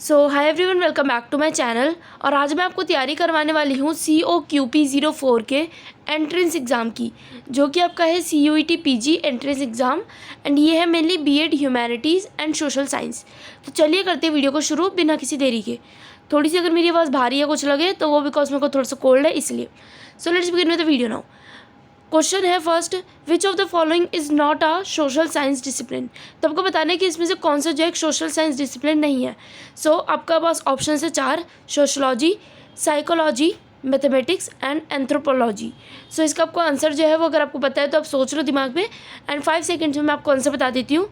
So hi everyone, welcome back to my channel. और आज मैं आपको तैयारी करवाने वाली हूँ COQP04 के एंट्रेंस एग्ज़ाम की, जो कि आपका है CUET PG entrance exam. And ये है mainly BEd humanities and social science. तो चलिए करते हैं वीडियो को शुरू बिना किसी देरी के। थोड़ी सी अगर मेरी आवाज़ भारी या कुछ लगे तो वो बिकॉज मेरे को थोड़ा सा कोल्ड है इसलिए। So let's begin with the video now. Question है first, which of the following is not a social science discipline. तो आपको बताना है कि इसमें से कौन सा जो एक सोशल साइंस डिसिप्लिन नहीं है। सो आपका पास ऑप्शन है 4, sociology, psychology, mathematics and anthropology. So इसका आपको आंसर जो है वो अगर आपको पता है तो आप सोच लो दिमाग में, एंड 5 सेकेंड्स में मैं आपको आंसर बता देती हूँ।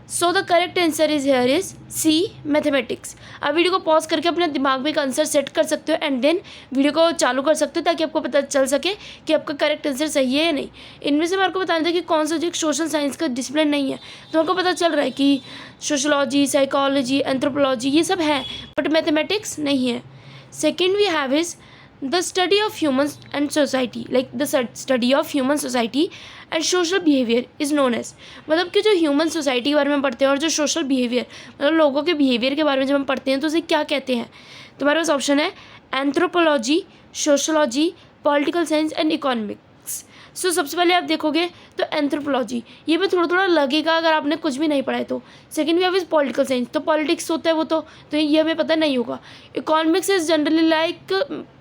So the correct answer is here is C, mathematics. आप वीडियो को पॉज करके अपने दिमाग में एक आंसर सेट कर सकते हो एंड देन वीडियो को चालू कर सकते हो, ताकि आपको पता चल सके कि आपका करेक्ट आंसर सही है या नहीं। इनमें से मैं आपको बताना था कि कौन सा जो एक सोशल साइंस का डिसिप्लिन नहीं है। तो आपको पता चल रहा है कि सोशलॉजी, साइकोलॉजी, एंथ्रोपोलॉजी ये सब है, बट मैथमेटिक्स नहीं है। Second we have is the study of humans and society, like the study of human society and social behaviour is known as. मतलब कि जो ह्यूमन सोसाइटी के बारे में पढ़ते हैं और जो सोशल बिहेवियर मतलब लोगों के बिहेवियर के बारे में जब हम पढ़ते हैं तो उसे क्या कहते हैं। तो हमारे पास ऑप्शन है anthropology, sociology, political science and economics. So सबसे पहले आप देखोगे तो एंथ्रोपोलॉजी, ये भी थोड़ा थोड़ा लगेगा अगर आपने कुछ भी नहीं पढ़ा है तो। Second we have is political science, तो पॉलिटिक्स होता है वो तो ये हमें पता नहीं होगा। इकोनॉमिक्स इज जनरली लाइक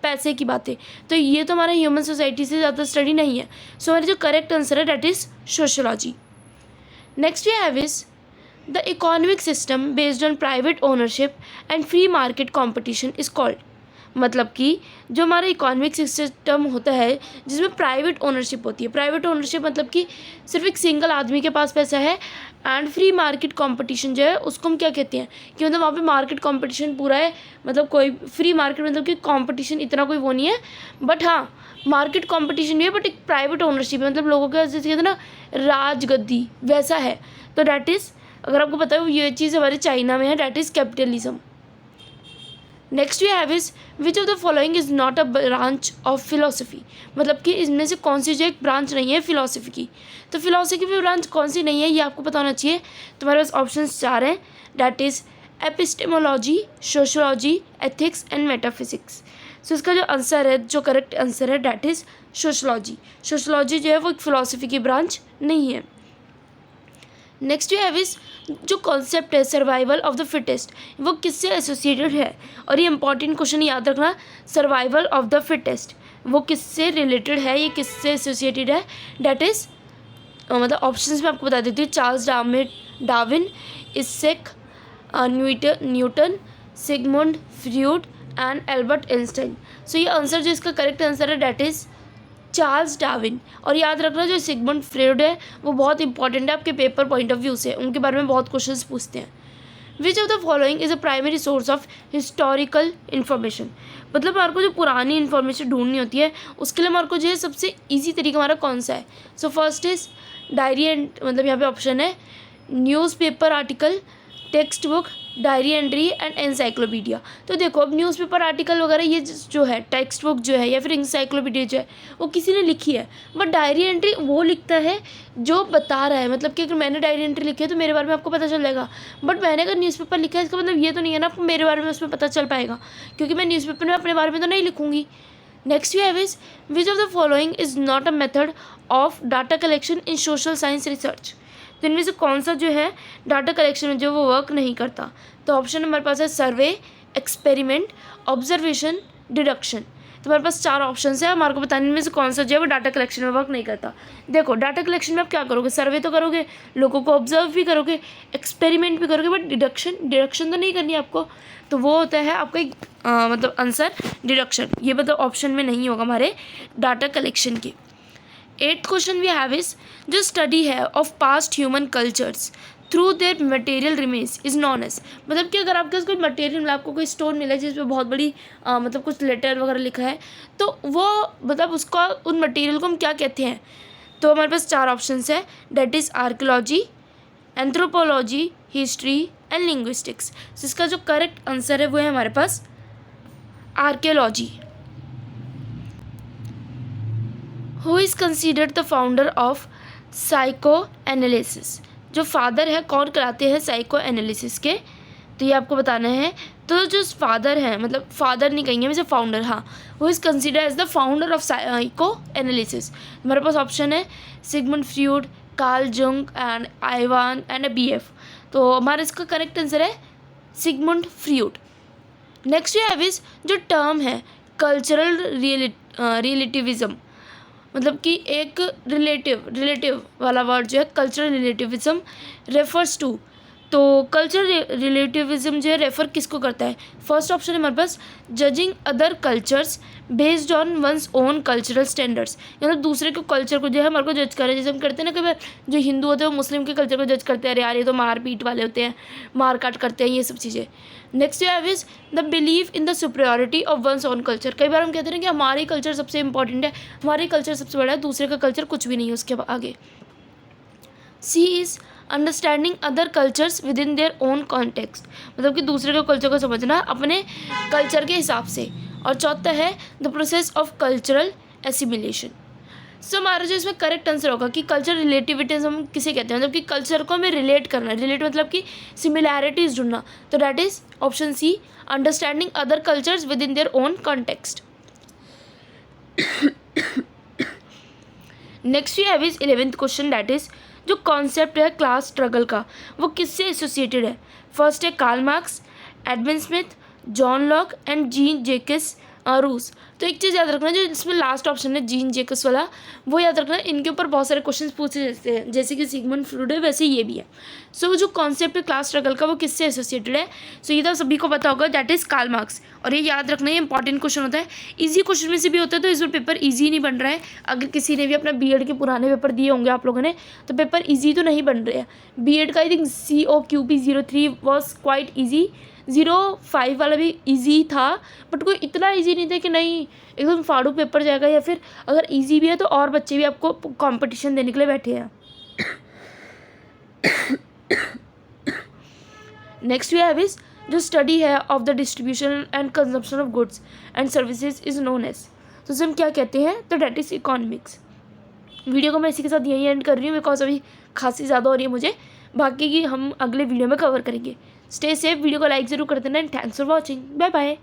पैसे की बातें, तो ये तो हमारे ह्यूमन सोसाइटी से ज़्यादा स्टडी नहीं है। सो हमारी जो करेक्ट आंसर है that is sociology. Next we have is the economic system based on private ownership and free market competition is called. मतलब कि जो हमारा इकोनॉमिक सिस्टम होता है जिसमें प्राइवेट ओनरशिप होती है, प्राइवेट ओनरशिप मतलब कि सिर्फ एक सिंगल आदमी के पास पैसा है, एंड फ्री मार्केट कंपटीशन जो है उसको हम क्या कहते हैं कि मतलब वहाँ पे मार्केट कंपटीशन पूरा है। मतलब कोई फ्री मार्केट मतलब कि कंपटीशन इतना कोई वो नहीं है, बट हाँ मार्केट कंपटीशन भी है, बट एक प्राइवेट ओनरशिप है। मतलब लोगों के जैसे कहते हैं ना राजगद्दी, वैसा है। तो डैट इज़, अगर आपको पता है ये चीज़ हमारे चाइना में है, that is capitalism. Next we have is which of the following is not a branch of philosophy. मतलब कि इसमें से कौन सी जो एक ब्रांच नहीं है फिलोसफी की। तो फिलोसफी की ब्रांच कौन सी नहीं है ये आपको पता होना चाहिए। तो हमारे पास ऑप्शन 4 हैं, that is epistemology, sociology, ethics and metaphysics. So इसका जो आंसर है, जो करेक्ट आंसर है डैट इज़ सोशलॉजी। सोशलॉजी जो है वो एक फिलोसफी की ब्रांच नहीं है। नेक्स्ट वी हैव इज जो कॉन्सेप्ट है सर्वाइवल ऑफ द फिटेस्ट, वो किससे एसोसिएटेड है। और ये इंपॉर्टेंट क्वेश्चन याद रखना, सर्वाइवल ऑफ द फिटेस्ट वो किससे रिलेटेड है, ये किससे एसोसिएटेड है। डैट इज़ मतलब ऑप्शंस में आपको बता देती हूँ, Charles Darwin, Isaac Newton, Sigmund Freud and Albert Einstein. So ये आंसर जो इसका करेक्ट आंसर है डैट इज़ चार्ल्स डार्विन। और याद रखना जो सिगमुंड फ्रॉइड है वो बहुत इंपॉर्टेंट है आपके पेपर पॉइंट ऑफ व्यू से, उनके बारे में बहुत क्वेश्चंस पूछते हैं। विच of the following is a primary source of historical information. मतलब हमारे को जो पुरानी इन्फॉर्मेशन ढूंढनी होती है उसके लिए हमारे को जो है सबसे ईजी तरीका हमारा कौन सा है। So first is diary and, मतलब यहाँ पे ऑप्शन है newspaper article, text book, diary entry and encyclopedia. तो देखो अब न्यूज़पेपर आर्टिकल वगैरह ये जो है, टेक्स्ट बुक जो है या फिर एनसाइक्लोपीडिया जो है वो किसी ने लिखी है, बट डायरी एंट्री वो लिखता है जो बता रहा है। मतलब कि अगर मैंने डायरी एंट्री लिखी है तो मेरे बारे में आपको पता चल जाएगा, बट मैंने अगर न्यूज़पेपर लिखा है इसका मतलब ये तो नहीं है ना आपको मेरे बारे में उसमें पता चल पाएगा, क्योंकि मैं न्यूज़पेपर में अपने बारे में तो नहीं लिखूँगी। Next we have is which of the following is not a method of data collection in social science research. तो इनमें से कौन सा जो है डाटा कलेक्शन में जो वो वर्क नहीं करता। तो ऑप्शन हमारे पास है सर्वे, एक्सपेरिमेंट, ऑब्जर्वेशन, डिडक्शन। तो हमारे पास 4 ऑप्शन है, हमारे को बताने में से कौन सा जो है वो डाटा कलेक्शन में वर्क नहीं करता। देखो डाटा कलेक्शन में आप क्या करोगे, सर्वे तो करोगे, लोगों को ऑब्जर्व भी करोगे, एक्सपेरिमेंट भी करोगे, बट डिडक्शन तो नहीं करनी आपको। तो वो होता है आपका एक मतलब आंसर डिडक्शन, ये मतलब ऑप्शन में नहीं होगा हमारे डाटा कलेक्शन के। 8th question we have is जो स्टडी है of past human cultures through their material remains is known as. मतलब कि अगर आपके पास कोई मटेरियल मिला, आपको कोई स्टोन मिला है जिसमें बहुत बड़ी मतलब कुछ लेटर वगैरह लिखा है, तो वो मतलब उसका उन मटेरियल को हम क्या कहते हैं। तो हमारे पास 4 ऑप्शन है, that is archaeology, anthropology, history and linguistics. इसका जो करेक्ट आंसर है वो है हमारे पास archaeology. Who is considered the founder of psychoanalysis. जो फादर है कौन कराते हैं साइको एनालिसिस के। तो ये आपको बताना है। तो जो फादर हैं, मतलब फादर नहीं कहेंगे वैसे, फाउंडर, हाँ, वो is consider as the founder of psychoanalysis. हमारे पास ऑप्शन है Sigmund Freud, Carl Jung and Ivan and BF। तो हमारा इसका करेक्ट आंसर है Sigmund Freud. Next we have is जो टर्म है कल्चरल रिलेटिविज्म, मतलब कि एक रिलेटिव वाला वर्ड जो है कल्चरल रिलेटिविज्म रेफर्स टू। तो कल्चरल रिलेटिविज्म जो है रेफ़र किसको करता है? फर्स्ट ऑप्शन है हमारे पास judging other cultures based on one's own cultural standards, मतलब दूसरे के कल्चर को जो है हमारे को जज करे। जैसे हम करते हैं ना, कई बार जो हिंदू होते हैं वो मुस्लिम के कल्चर को जज करते हैं, अरे यार ये तो मार पीट वाले होते हैं, मार काट करते हैं, ये सब चीज़ें। Next have is the believe in the superiority of one's own culture. कई बार हम कहते हैं कि हमारी कल्चर सबसे इंपॉर्टेंट है, हमारी कल्चर सबसे बड़ा है, दूसरे का कल्चर कुछ भी नहीं है उसके आगे। C is understanding other cultures within their own context, मतलब कि दूसरे के कल्चर को समझना अपने कल्चर के हिसाब से। और चौथा है the process of cultural assimilation. So हमारा जो इसमें करेक्ट आंसर होगा कि कल्चर रिलेटिविटिज्म किसे कहते हैं, मतलब कि कल्चर को हमें रिलेट करना, रिलेट मतलब कि सिमिलैरिटीज़ ढूंढना। तो that is option C, understanding other cultures within their own context. Next we have is 11th question, that is जो कॉन्सेप्ट है क्लास स्ट्रगल का वो किससे एसोसिएटेड है? फर्स्ट है Karl Marx, Edwin Smith, John Locke and Jean Jacques Rousseau. तो एक चीज़ याद रखना, जो इसमें लास्ट ऑप्शन है जीन जेकस वाला, वो याद रखना, इनके ऊपर बहुत सारे क्वेश्चंस पूछे जाते हैं, जैसे कि सिगमंड फ्रूड है वैसे ये भी है। सो जो कॉन्सेप्ट है क्लास स्ट्रगल का वो किससे एसोसिएटेड है? सो ये तो सभी को पता होगा, दैट इज़ कार्ल मार्क्स। और ये याद रखना, ये इंपॉर्टेंट क्वेश्चन होता है, ईजी क्वेश्चन में से भी होता है, तो इस बार पेपर ईजी नहीं बन रहा है। अगर किसी ने भी अपना BEd के पुराने पेपर दिए होंगे आप लोगों ने, तो पेपर ईजी तो नहीं बन रहे हैं। BEd का I think COQP 03 was quite easy, 05 वाला भी इजी था, बट कोई इतना इजी नहीं था कि नहीं एकदम फाड़ू पेपर जाएगा, या फिर अगर इजी भी है तो और बच्चे भी आपको कंपटीशन देने के लिए बैठे हैं। नेक्स्ट वी हैव इज जो स्टडी है of the distribution and consumption of goods and services is known as, तो उसे हम क्या कहते हैं? तो डैट इज इकोनॉमिक्स। वीडियो को मैं इसी के साथ यहीं एंड कर रही हूँ, बिकॉज अभी खांसी ज़्यादा हो रही है मुझे, बाकी की हम अगले वीडियो में कवर करेंगे। स्टे सेफ, वीडियो को लाइक ज़रूर कर देना and thanks for watching, bye bye.